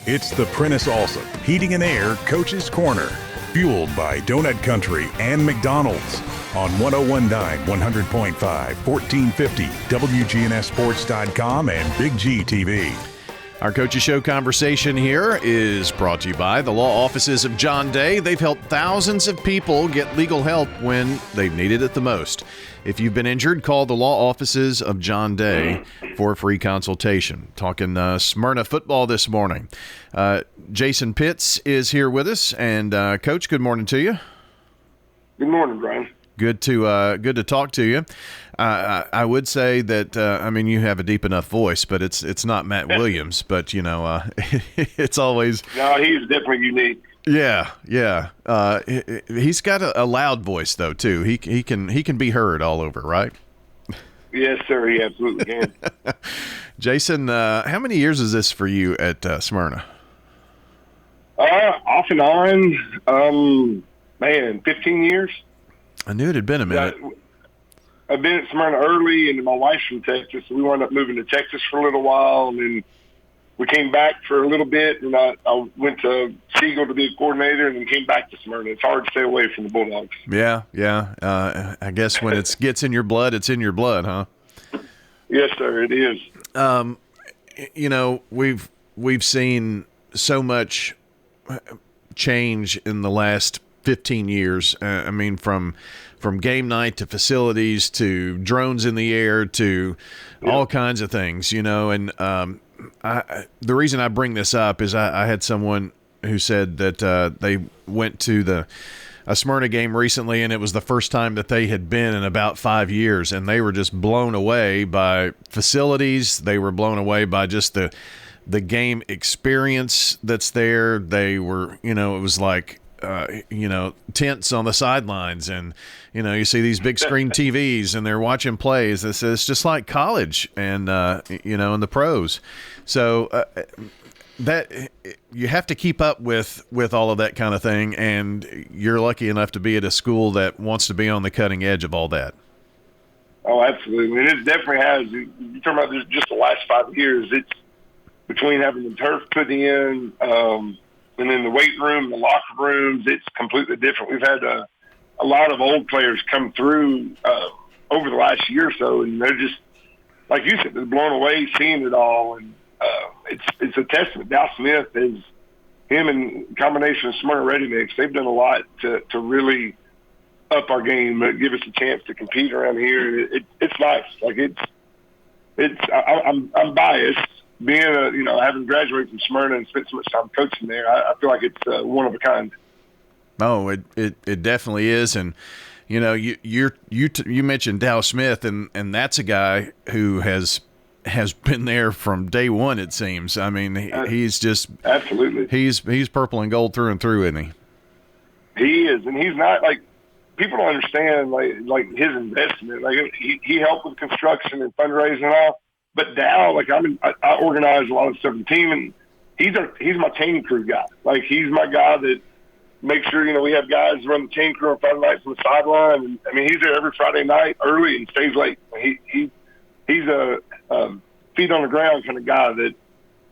It's the Prentice Allsup Heating and Air Coach's Corner, fueled by Donut Country and McDonald's on 101.9, 100.5, 1450, WGNSSports.com, and Big G TV. Our Coaches Show conversation here is brought to you by the law offices of John Day. They've helped thousands of people get legal help when they've needed it the most. If you've been injured, call the law offices of John Day for a free consultation. Talking Smyrna football this morning. Jason Pitts is here with us. And, Coach, good morning to you. Good morning, Brian. Good to talk to you. I would say that you have a deep enough voice, but it's not Matt Williams. But it's always he's definitely unique. Yeah. He's got a loud voice though too. He can be heard all over, right? Yes, sir. He absolutely can. Jason, how many years is this for you at Smyrna? Off and on, 15 years. I knew it had been a minute. I've been at Smyrna early, and my wife's from Texas, so we wound up moving to Texas for a little while, and then we came back for a little bit, and I went to Siegel to be a coordinator, and then came back to Smyrna. It's hard to stay away from the Bulldogs. Yeah. I guess when it gets in your blood, it's in your blood, huh? Yes, sir, it is. We've seen so much change in the last 15 years. From game night to facilities to drones in the air to all kinds of things, and the reason I bring this up is I had someone who said that they went to a Smyrna game recently, and it was the first time that they had been in about 5 years, and they were just blown away by facilities. They were blown away by just the game experience that's there. They were, it was like, tents on the sidelines, and you see these big screen TVs, and they're watching plays. It's just like college, and in the pros. So that you have to keep up with all of that kind of thing, and you're lucky enough to be at a school that wants to be on the cutting edge of all that. Oh, absolutely, and it definitely has. You're talking about just the last 5 years. It's between having the turf put in. And in the weight room, the locker rooms, it's completely different. We've had a lot of old players come through over the last year or so, and they're just, like you said, they're blown away seeing it all. And it's a testament. Dow Smith is him in combination of Smyrna Ready Mix. They've done a lot to really up our game, give us a chance to compete around here. It's nice. Like I'm biased. Being having graduated from Smyrna and spent so much time coaching there, I feel like it's one of a kind. Oh, it definitely is, and you mentioned Dow Smith, and that's a guy who has been there from day one. It seems. I mean, he's just absolutely he's purple and gold through and through, isn't he? He is, and he's not like people don't understand like his investment. Like he helped with construction and fundraising and all. But Dow, I organize a lot of stuff in the team, and he's my chain crew guy. Like, he's my guy that makes sure, we have guys run the chain crew on Friday nights on the sideline. And, he's there every Friday night early and stays late. He's a feet on the ground kind of guy that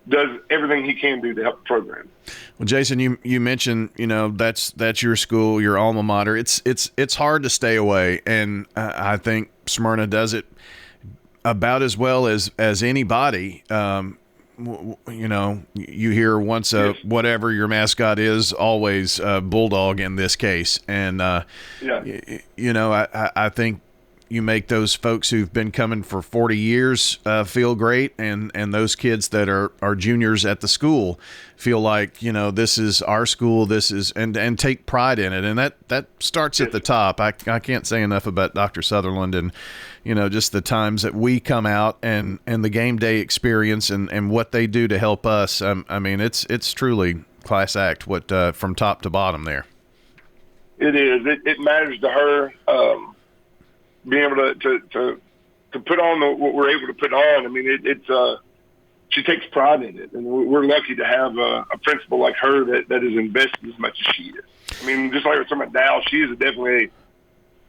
does everything he can do to help the program. Well, Jason, you mentioned, that's your school, your alma mater. It's hard to stay away, and I think Smyrna does it about as well as anybody. You hear once whatever your mascot is, always Bulldog in this case. And, I think you make those folks who've been coming for 40 years feel great, and those kids that are juniors at the school feel like, this is our school, this is and take pride in it. And that starts at the top. I can't say enough about Dr. Sutherland and just the times that we come out and the game day experience and what they do to help us. It's truly class act what from top to bottom there. It is. It matters to her. Being able to put on what we're able to put on. She takes pride in it, and we're lucky to have a principal like her that is invested as much as she is. Just like we're talking about Dow, she is definitely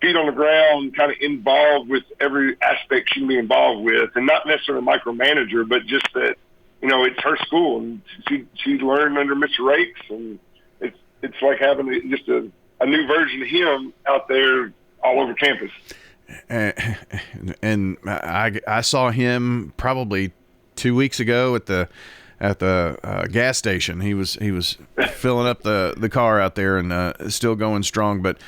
feet on the ground, kind of involved with every aspect she can be involved with, and not necessarily a micromanager, but just that it's her school, and she learned under Mr. Rakes, and it's like having just a new version of him out there all over campus. And I saw him probably 2 weeks ago at the gas station. He was filling up the car out there and still going strong. But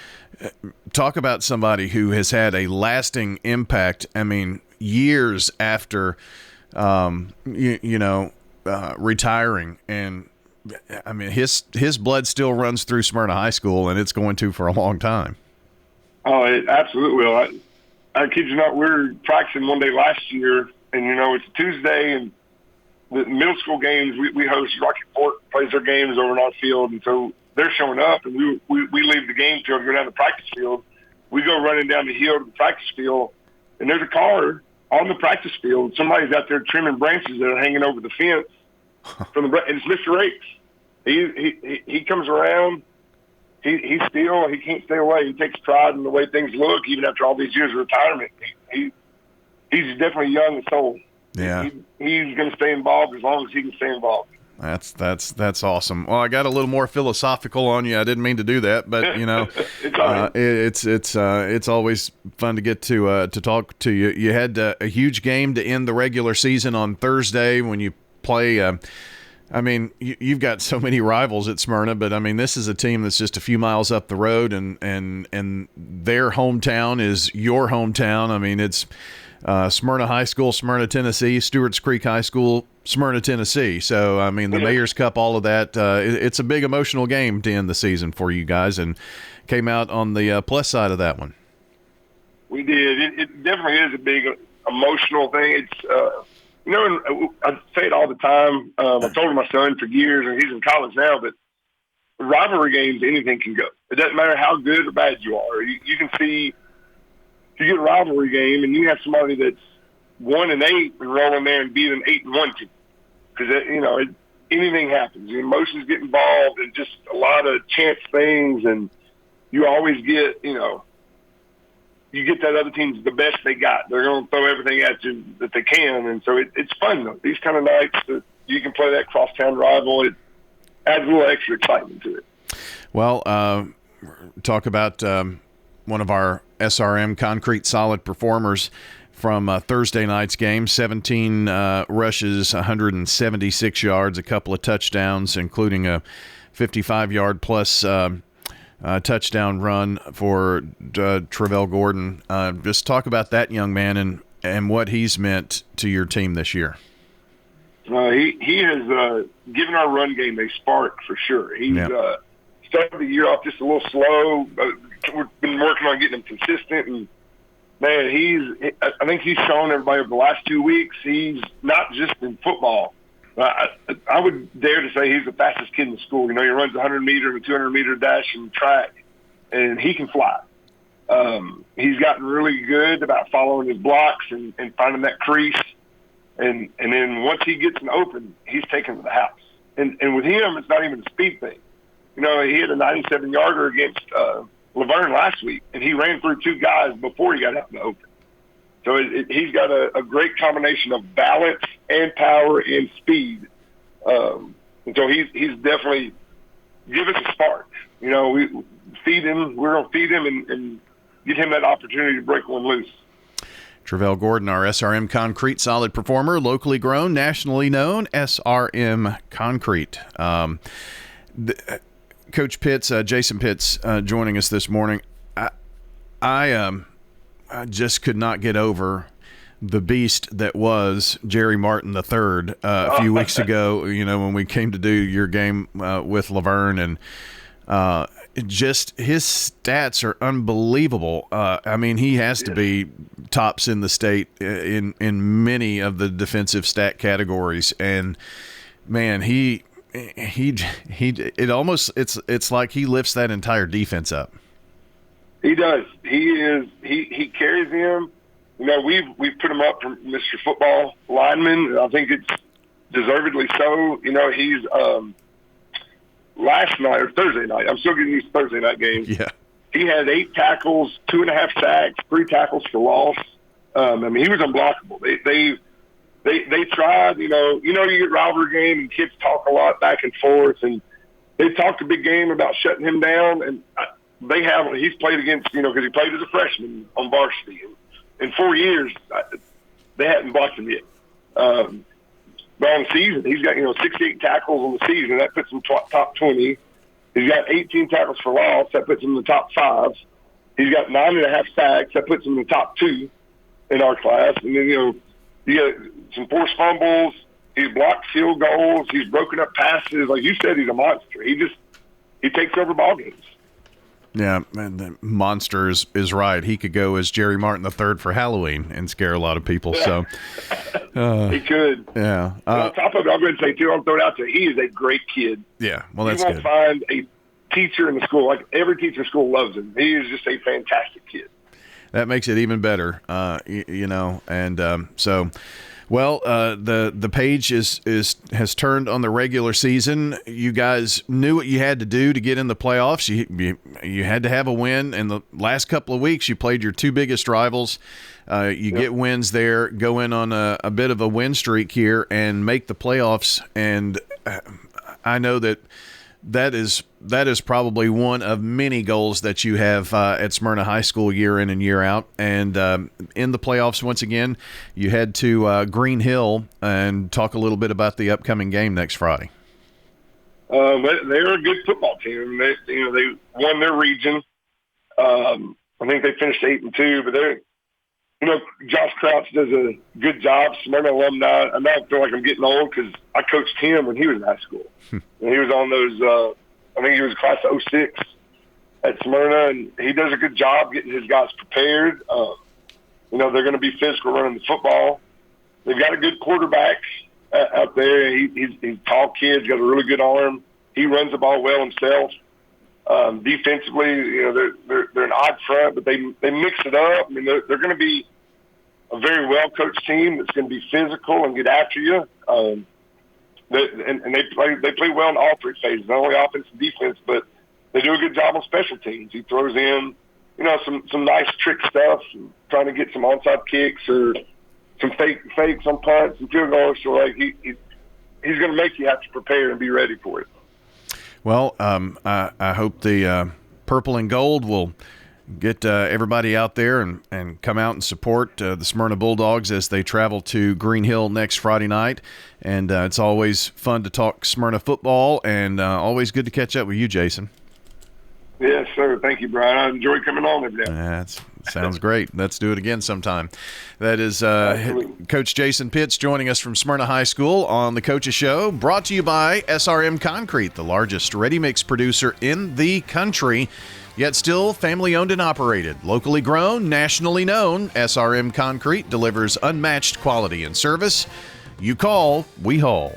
talk about somebody who has had a lasting impact. I mean, years after retiring, and I mean his blood still runs through Smyrna High School, and it's going to for a long time. Oh, it absolutely will. I kid you not, we were practicing one day last year, and it's Tuesday, and the middle school games we host. Rocky Fork plays their games over in our field, and so they're showing up, and we leave the game field, go down to the practice field. We go running down the hill to the practice field, and there's a car on the practice field. Somebody's out there trimming branches that are hanging over the fence and it's Mr. Rakes. He comes around. He can't stay away. He takes pride in the way things look, even after all these years of retirement. He's definitely young and soul. Yeah, he's going to stay involved as long as he can stay involved. That's awesome. Well, I got a little more philosophical on you. I didn't mean to do that, but it's always fun to get to talk to you. You had a huge game to end the regular season on Thursday when you play. I mean, you've got so many rivals at Smyrna, but I mean, this is a team that's just a few miles up the road, and their hometown is your hometown. I mean, it's Smyrna High School, Smyrna, Tennessee, Stewart's Creek High School, Smyrna, Tennessee. So, I mean, the Mayor's Cup, all of that, it's a big emotional game to end the season for you guys, and came out on the plus side of that one. We did. It definitely is a big emotional thing. It's, and I say it all the time. I've told my son for years, and he's in college now, but rivalry games, anything can go. It doesn't matter how good or bad you are. You can see if you get a rivalry game and you have somebody that's 1-8 and roll in there and beat an 8-1 team, because anything happens. The emotions get involved, and just a lot of chance things, and you always get you get that other team's the best they got. They're going to throw everything at you that they can, and so it's fun though. These kind of nights that you can play that crosstown rival, it adds a little extra excitement to it. Well, talk about one of our SRM Concrete Solid performers from Thursday night's game. 17 rushes, 176 yards, a couple of touchdowns, including a 55-yard plus touchdown run for Travell Gordon. Just talk about that young man and what he's meant to your team this year. He has given our run game a spark for sure. He's started the year off just a little slow. We've been working on getting him consistent, and man, I think he's shown everybody over the last 2 weeks he's not just in football. I would dare to say he's the fastest kid in the school. He runs 100-meter and a 200-meter dash and track, and he can fly. He's gotten really good about following his blocks and finding that crease. And then once he gets an open, he's taken to the house. And with him, it's not even a speed thing. He had a 97-yarder against Laverne last week, and he ran through two guys before he got out in the open. So he's got a great combination of balance and power and speed. And so he's definitely give us a spark. We feed him. We're going to feed him and get him that opportunity to break one loose. Travell Gordon, our SRM Concrete Solid performer, locally grown, nationally known, SRM Concrete. Coach Pitts, Jason Pitts, joining us this morning. I just could not get over the beast that was Jerry Martin III a few weeks ago, when we came to do your game with Laverne, and just his stats are unbelievable. I mean, he has to be tops in the state in many of the defensive stat categories, and man, it's like he lifts that entire defense up. He does. He carries them. We've put him up for Mr. Football lineman. I think it's deservedly so. He's last night or Thursday night. I'm still getting these Thursday night games. Yeah. He had 8 tackles, 2.5 sacks, 3 tackles for loss. He was unblockable. they tried, you get rivalry game and kids talk a lot back and forth, and they talked a big game about shutting him down, and they haven't. He's played against, because he played as a freshman on varsity. In 4 years, they hadn't blocked him yet. But on the season, he's got, 68 tackles on the season. That puts him top 20. He's got 18 tackles for loss. That puts him in the top 5. He's got 9.5 sacks. That puts him in the top 2 in our class. And then, you got some forced fumbles. He's blocked field goals. He's broken up passes. Like you said, he's a monster. He takes over ball games. Yeah, and the monster is right. He could go as Jerry Martin III for Halloween and scare a lot of people. So he could. Yeah. On top of it, I'm going to say too, I'll throw it out there. He is a great kid. Yeah. Well, that's good. You won't find a teacher in the school, like every teacher in school loves him. He is just a fantastic kid. That makes it even better, so. Well, the page has turned on the regular season. You guys knew what you had to do to get in the playoffs. You had to have a win. In the last couple of weeks, you played your 2 biggest rivals. Get wins there, go in on a bit of a win streak here, and make the playoffs. And I know that is probably one of many goals that you have at Smyrna High School year in and year out. And in the playoffs, once again, you head to Green Hill and talk a little bit about the upcoming game next Friday. They're a good football team. They won their region. I think they finished 8-2, but they're, Josh Crouch does a good job. Smyrna alumni. I now feel like I'm getting old because I coached him when he was in high school. And he was on those, I think he was class of 06 at Smyrna, and he does a good job getting his guys prepared. They're going to be physical running the football. They've got a good quarterback out there. He's a tall kid, got a really good arm. He runs the ball well himself. Defensively, they're an odd front, but they mix it up. I mean, they're going to be a very well coached team that's going to be physical and get after you. And they play well in all 3 phases, not only offense and defense, but they do a good job on special teams. He throws in, some nice trick stuff, trying to get some onside kicks or some fakes on punts and field goals. So he's going to make you have to prepare and be ready for it. Well, I hope the purple and gold will get everybody out there and come out and support the Smyrna Bulldogs as they travel to Green Hill next Friday night. And it's always fun to talk Smyrna football, and always good to catch up with you, Jason. Yes, sir. Thank you, Brian. I enjoy coming on every day. That sounds great. Let's do it again sometime. That is Coach Jason Pitts joining us from Smyrna High School on the Coaches Show, brought to you by SRM Concrete, the largest ready-mix producer in the country, yet still family-owned and operated. Locally grown, nationally known, SRM Concrete delivers unmatched quality and service. You call, we haul.